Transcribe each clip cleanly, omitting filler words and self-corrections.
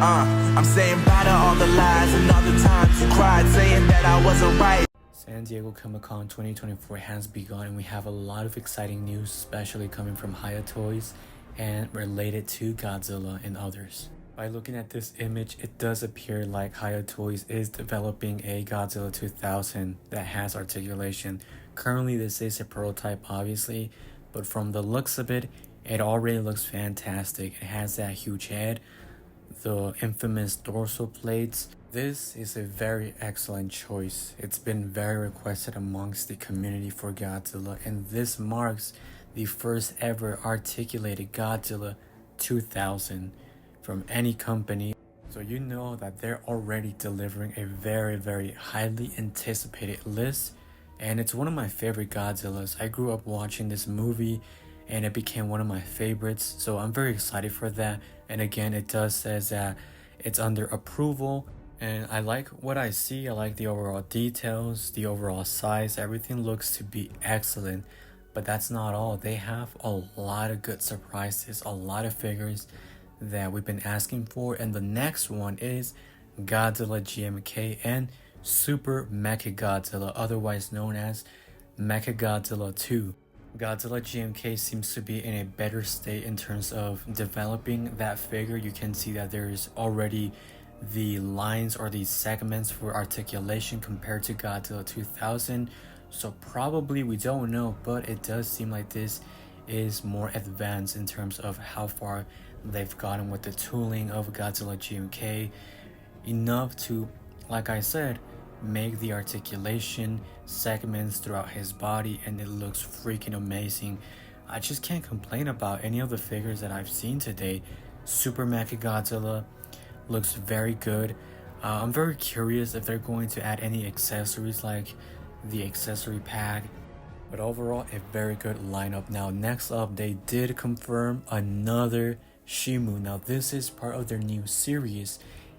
I'm saying bye to all the lies and all the times you cried saying that I wasn't right. San Diego Comic-Con 2024 has begun, and we have a lot of exciting news, especially coming from HIYA Toys and related to Godzilla and others. By looking at this image, it does appear like HIYA Toys is developing a Godzilla 2000 that has articulation. Currently, this is a prototype, obviously, but from the looks of it, it already looks fantastic. It has that huge head, the infamous dorsal plates. This is a very excellent choice. It's been very requested amongst the community for Godzilla, and this marks the first ever articulated Godzilla 2000 from any company. So you know that they're already delivering a very highly anticipated list, and it's one of my favorite Godzillas. I grew up watching this movie and it became one of my favorites, so I'm very excited for that. And again, it does says that it's under approval, and I like what I see. I like the overall details, the overall size, everything looks to be excellent. But that's not all. They have a lot of good surprises, a lot of figures that we've been asking for, and the next one is Godzilla GMK and Super Mechagodzilla, otherwise known as Mechagodzilla 2. Godzilla GMK seems to be in a better state in terms of developing that figure. You can see that there's already the lines or the segments for articulation compared to Godzilla 2000. So probably, we don't know, but it does seem like this is more advanced in terms of how far they've gotten with the tooling of Godzilla GMK, enough to, like I said, make the articulation segments throughout his body, and it looks freaking amazing. I just can't complain about any of the figures that I've seen today. Super Mechagodzilla looks very good. I'm very curious if they're going to add any accessories like the accessory pack, but overall a very good lineup. Now next up, they did confirm another Shimu. Now this is part of their new series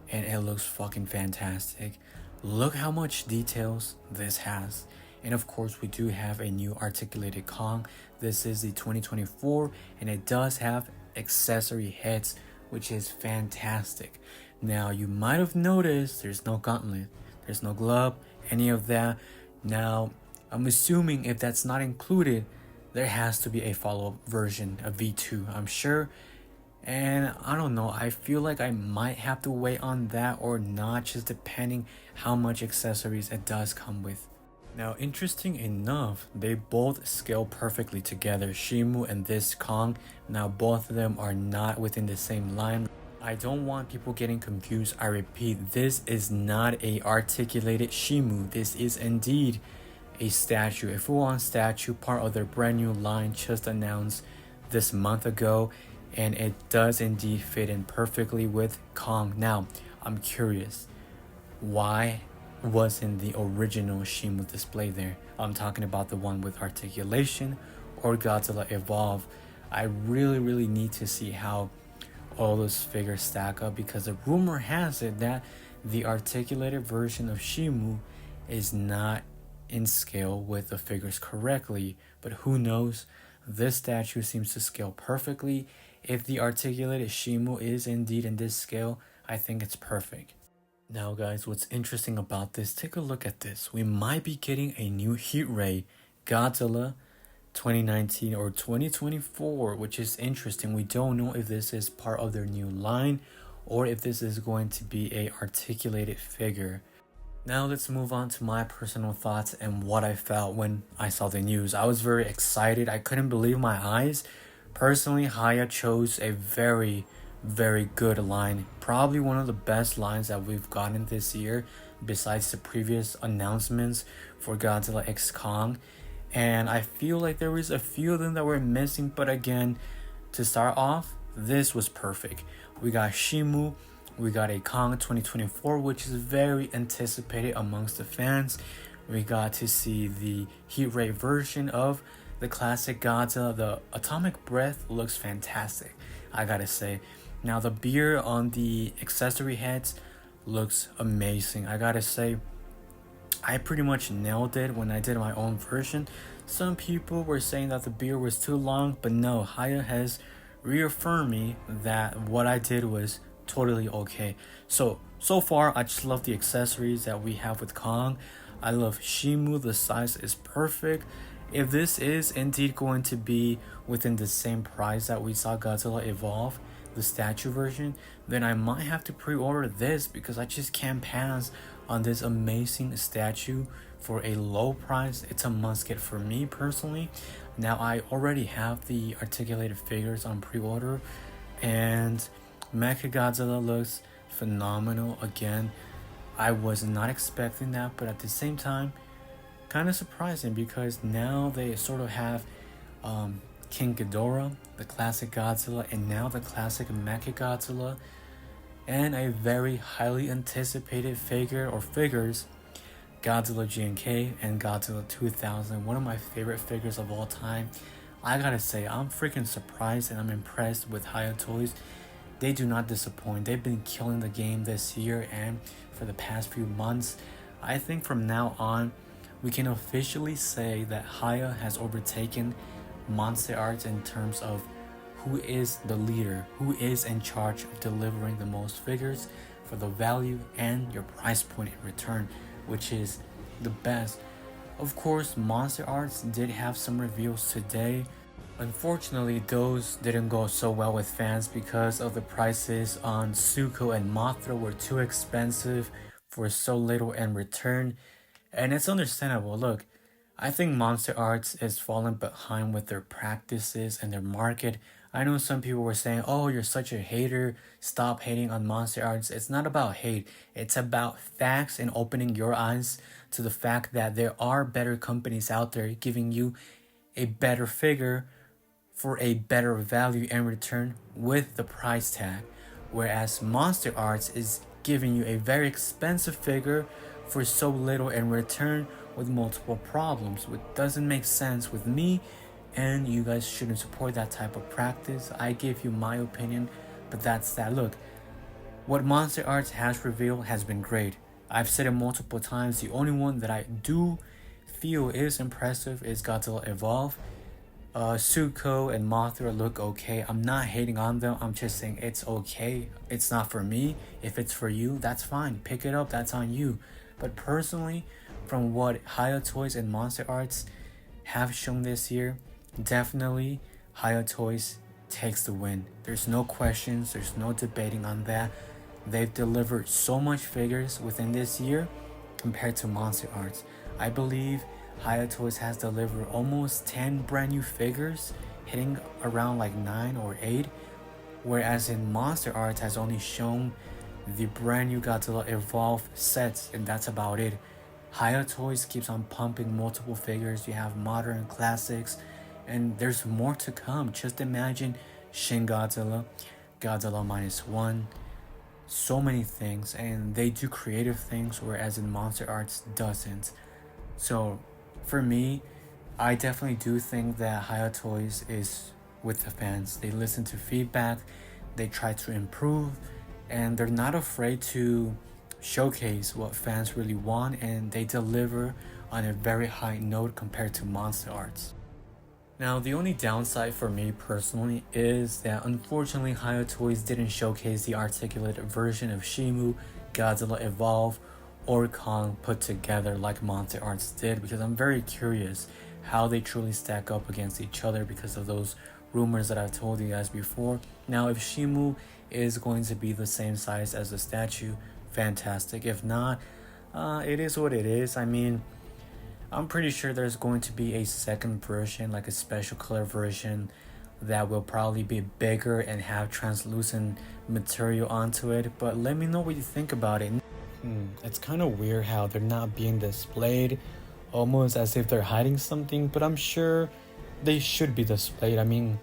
and it looks fucking fantastic. Look how much details this has. And of course, we do have a new articulated Kong. This is the 2024 and it does have accessory heads, which is fantastic. Now you might have noticed there's no gauntlet, there's no glove, any of that. Now I'm assuming if that's not included, there has to be a follow-up version, a V2, I'm sure. And I don't know, I feel like I might have to wait on that or not, just depending how much accessories it does come with. Now interesting enough, they both scale perfectly together, Shimu and this Kong. Now both of them are not within the same line. I don't want people getting confused. I repeat, this is not a articulated Shimu. This is indeed a statue, a full-on statue, part of their brand new line just announced this month ago. And it does indeed fit in perfectly with Kong. Now, I'm curious, why wasn't the original Shimu displayed there? I'm talking about the one with articulation or Godzilla Evolve. I really need to see how all those figures stack up, because the rumor has it that the articulated version of Shimu is not in scale with the figures correctly. But who knows? This statue seems to scale perfectly. If the articulated Shimu is indeed in this scale, I think it's perfect. Now guys, what's interesting about this, take a look at this. We might be getting a new heat ray Godzilla 2019 or 2024, which is interesting. We don't know if this is part of their new line or if this is going to be a articulated figure. Now let's move on to my personal thoughts and what I felt when I saw the news. I was very excited. I couldn't believe my eyes. Personally, HIYA chose a very good line. Probably one of the best lines that we've gotten this year, besides the previous announcements for Godzilla x Kong. And I feel like there was a few of them that were missing, but again, to start off, this was perfect. We got Shimu, we got a Kong 2024, which is very anticipated amongst the fans. We got to see the heat ray version of the classic Godzilla. The atomic breath looks fantastic, I gotta say. Now the beard on the accessory heads looks amazing. I gotta say, I pretty much nailed it when I did my own version. Some people were saying that the beard was too long, but no, HIYA has reaffirmed me that what I did was totally okay. So far I just love the accessories that we have with Kong. I love Shimu, the size is perfect. If this is indeed going to be within the same price that we saw Godzilla Evolve, the statue version, then I might have to pre-order this because I just can't pass on this amazing statue for a low price. It's a must get for me personally. Now I already have the articulated figures on pre-order, and Mechagodzilla looks phenomenal again. I was not expecting that, but at the same time, kind of surprising because now they sort of have King Ghidorah, the classic Godzilla, and now the classic Mechagodzilla, and a very highly anticipated figure or figures, Godzilla GMK and Godzilla 2000, one of my favorite figures of all time. I gotta say, I'm freaking surprised and I'm impressed with HIYA Toys. They do not disappoint. They've been killing the game this year and for the past few months. I think from now on, we can officially say that HIYA has overtaken MonsterArts in terms of who is the leader, who is in charge of delivering the most figures for the value and your price point in return, which is the best. Of course, MonsterArts did have some reveals today. Unfortunately, those didn't go so well with fans because of the prices on Zuko and Mothra were too expensive for so little in return. And it's understandable. Look, I think MonsterArts is falling behind with their practices and their market. I know some people were saying, oh, you're such a hater, stop hating on MonsterArts. It's not about hate, it's about facts and opening your eyes to the fact that there are better companies out there giving you a better figure for a better value in return with the price tag. Whereas MonsterArts is giving you a very expensive figure for so little in return with multiple problems, which doesn't make sense with me, and you guys shouldn't support that type of practice. I give you my opinion, but that's that. Look, what MonsterArts has revealed has been great. I've said it multiple times. The only one that I do feel is impressive is Godzilla Evolve. Zuko and Mothra look okay. I'm not hating on them. I'm just saying it's okay. It's not for me. If it's for you, that's fine. Pick it up. That's on you. But personally, from what HIYA Toys and MonsterArts have shown this year, definitely HIYA Toys takes the win. There's no questions. There's no debating on that. They've delivered so much figures within this year compared to MonsterArts. I believe HIYA Toys has delivered almost 10 brand new figures, hitting around like 9 or 8, whereas in MonsterArts has only shown the brand new Godzilla Evolve sets, and that's about it. HIYA Toys keeps on pumping multiple figures. You have modern classics, and there's more to come. Just imagine Shin Godzilla, Godzilla -1, so many things, and they do creative things, whereas in MonsterArts doesn't. So for me, I definitely do think that HIYA Toys is with the fans. They listen to feedback, they try to improve, and they're not afraid to showcase what fans really want, and they deliver on a very high note compared to MonsterArts. Now, the only downside for me personally is that unfortunately HIYA Toys didn't showcase the articulated version of Shimu, Godzilla Evolve, or Kong put together like MonsterArts did, because I'm very curious how they truly stack up against each other because of those rumors that I've told you guys before. Now, if Shimu is going to be the same size as the statue, fantastic. If not, it is what it is. I mean, I'm pretty sure there's going to be a second version, like a special color version that will probably be bigger and have translucent material onto it, but let me know what you think about it. It's kind of weird how they're not being displayed, almost as if they're hiding something, but I'm sure they should be displayed. I mean,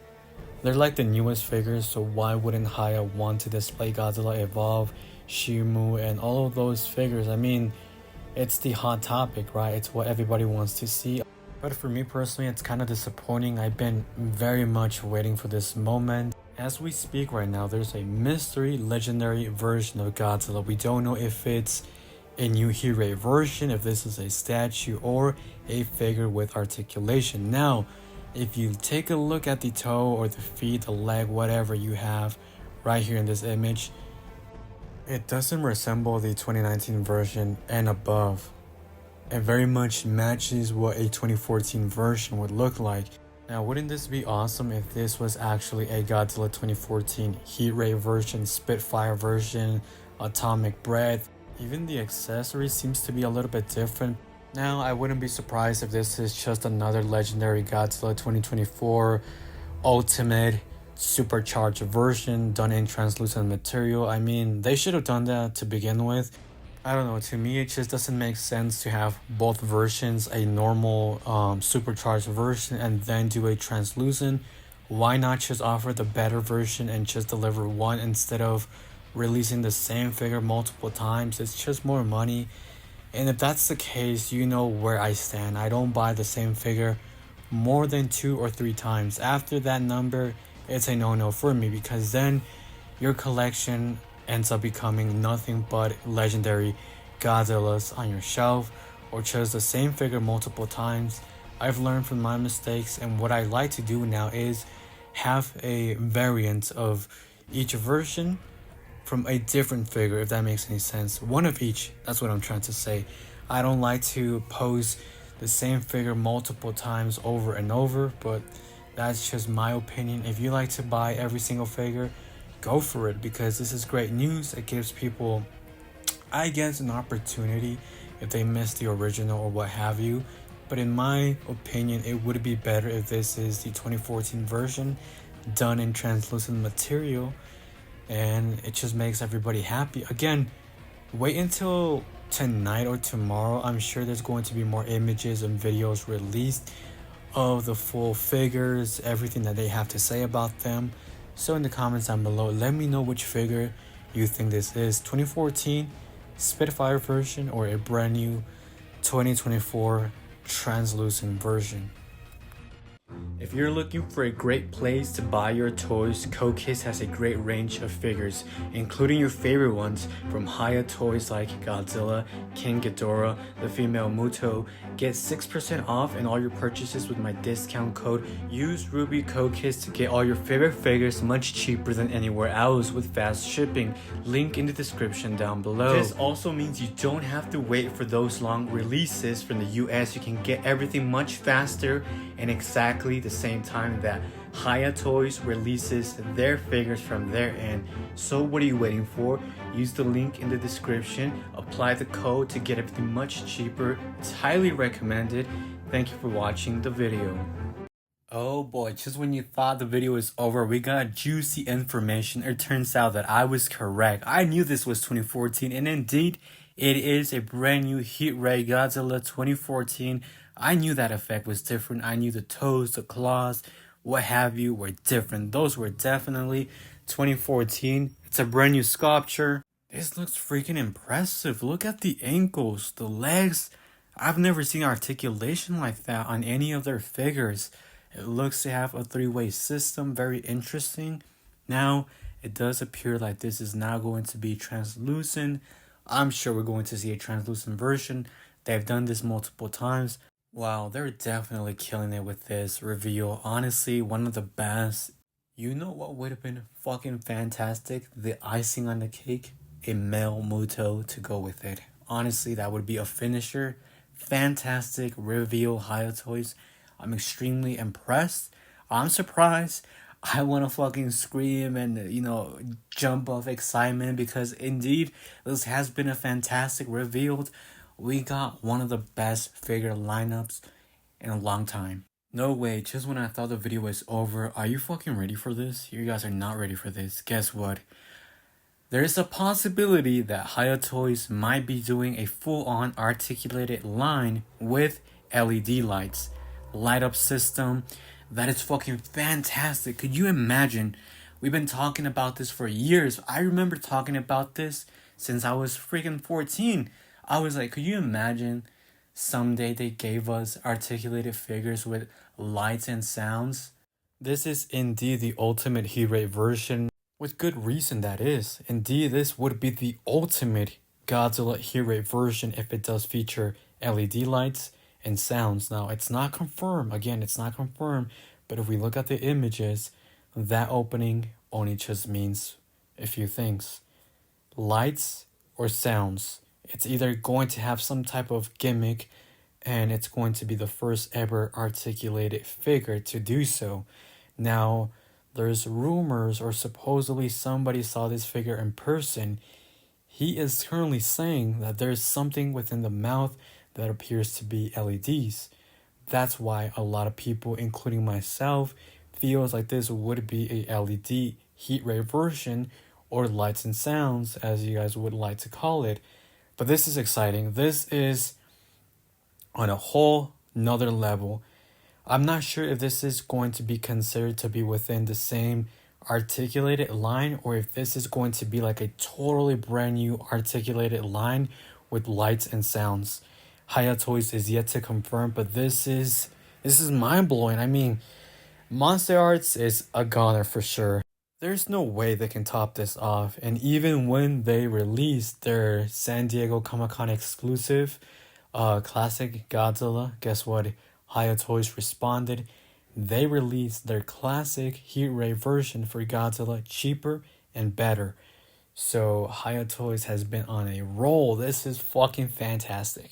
they're like the newest figures, so why wouldn't HIYA want to display Godzilla Evolve, Shimu, and all of those figures? I mean, it's the hot topic, right? It's what everybody wants to see. But for me personally, it's kind of disappointing. I've been very much waiting for this moment. As we speak right now, there's a mystery legendary version of Godzilla. We don't know if it's a new Hero version, if this is a statue or a figure with articulation. Now, if you take a look at the toe or the feet, the leg, whatever you have right here in this image, It doesn't resemble the 2019 version and above. It very much matches what a 2014 version would look like. Now, wouldn't this be awesome if this was actually a Godzilla 2014 Heat Ray version, Spitfire version, Atomic Breath? Even the accessory seems to be a little bit different. Now, I wouldn't be surprised if this is just another legendary Godzilla 2024 Ultimate supercharged version done in translucent material. I mean, they should have done that to begin with. I don't know, to me it just doesn't make sense to have both versions, a normal supercharged version and then do a translucent. Why not just offer the better version and just deliver one instead of releasing the same figure multiple times? It's just more money. And if that's the case, you know where I stand. I don't buy the same figure more than 2 or 3 times. After that number, it's a no-no for me, because then your collection ends up becoming nothing but legendary Godzillas on your shelf, or just the same figure multiple times. I've learned from my mistakes, and what I like to do now is have a variant of each version from a different figure, if that makes any sense. One of each, that's what I'm trying to say. I don't like to pose the same figure multiple times over and over, but that's just my opinion. If you like to buy every single figure, go for it, because this is great news. It gives people, I guess, an opportunity if they missed the original or what have you. But in my opinion, it would be better if this is the 2014 version done in translucent material, and it just makes everybody happy. Again, wait until tonight or tomorrow. I'm sure there's going to be more images and videos released of the full figures, everything that they have to say about them. So in the comments down below, let me know which figure you think this is, 2014 Spitfire version or a brand new 2024 translucent version. If you're looking for a great place to buy your toys, Kokis has a great range of figures, including your favorite ones from HIYA Toys like Godzilla, King Ghidorah, the female Muto. Get 6% off in all your purchases with my discount code. Use Ruby Kokis to get all your favorite figures much cheaper than anywhere else with fast shipping. Link in the description down below. This also means you don't have to wait for those long releases from the US. You can get everything much faster and exactly the same time that HIYA Toys releases their figures from their end. So what are you waiting for? Use the link in the description, apply the code to get everything much cheaper. It's highly recommended. Thank you for watching the video. Oh boy, just when you thought the video was over, we got juicy information. It turns out that I was correct. I knew this was 2014, and indeed it is a brand new Heat Ray Godzilla 2014. I knew that effect was different. I knew the toes, the claws, what have you, were different. Those were definitely 2014. It's a brand new sculpture. This looks freaking impressive. Look at the ankles, the legs. I've never seen articulation like that on any of their figures. It looks to have a 3-way system, very interesting. Now, it does appear like this is now going to be translucent. I'm sure we're going to see a translucent version. They've done this multiple times. Wow, they're definitely killing it with this reveal. Honestly, one of the best. You know what would have been fucking fantastic? The icing on the cake, a male Muto to go with it. Honestly, that would be a finisher. Fantastic reveal, HIYA Toys. I'm extremely impressed. I'm surprised. I want to fucking scream and, jump off excitement, because indeed, this has been a fantastic reveal. We got one of the best figure lineups in a long time. No way, just when I thought the video was over, are you fucking ready for this? You guys are not ready for this. Guess what? There is a possibility that HIYA Toys might be doing a full-on articulated line with LED lights. Light up system. That is fucking fantastic. Could you imagine? We've been talking about this for years. I remember talking about this since I was freaking 14. I was like, could you imagine someday they gave us articulated figures with lights and sounds? This is indeed the ultimate Heat Ray version. With good reason, that is. Indeed, this would be the ultimate Godzilla Heat Ray version if it does feature LED lights and sounds. Now, it's not confirmed. Again, it's not confirmed. But if we look at the images, that opening only just means a few things. lights or sounds. It's either going to have some type of gimmick, and it's going to be the first ever articulated figure to do so. Now, there's rumors or supposedly somebody saw this figure in person. He is currently saying that there's something within the mouth that appears to be LEDs. That's why a lot of people, including myself, feels like this would be a LED heat ray version, or lights and sounds as you guys would like to call it. But this is exciting. This is on a whole nother level. I'm not sure if this is going to be considered to be within the same articulated line, or if this is going to be like a totally brand new articulated line with lights and sounds. HIYA Toys is yet to confirm, but this is mind blowing. I mean, MonsterArts is a goner for sure. There's no way they can top this off. And even when they released their San Diego Comic-Con exclusive classic Godzilla, guess what? HIYA Toys responded. They released their classic heat ray version for Godzilla cheaper and better. So HIYA Toys has been on a roll. This is fucking fantastic.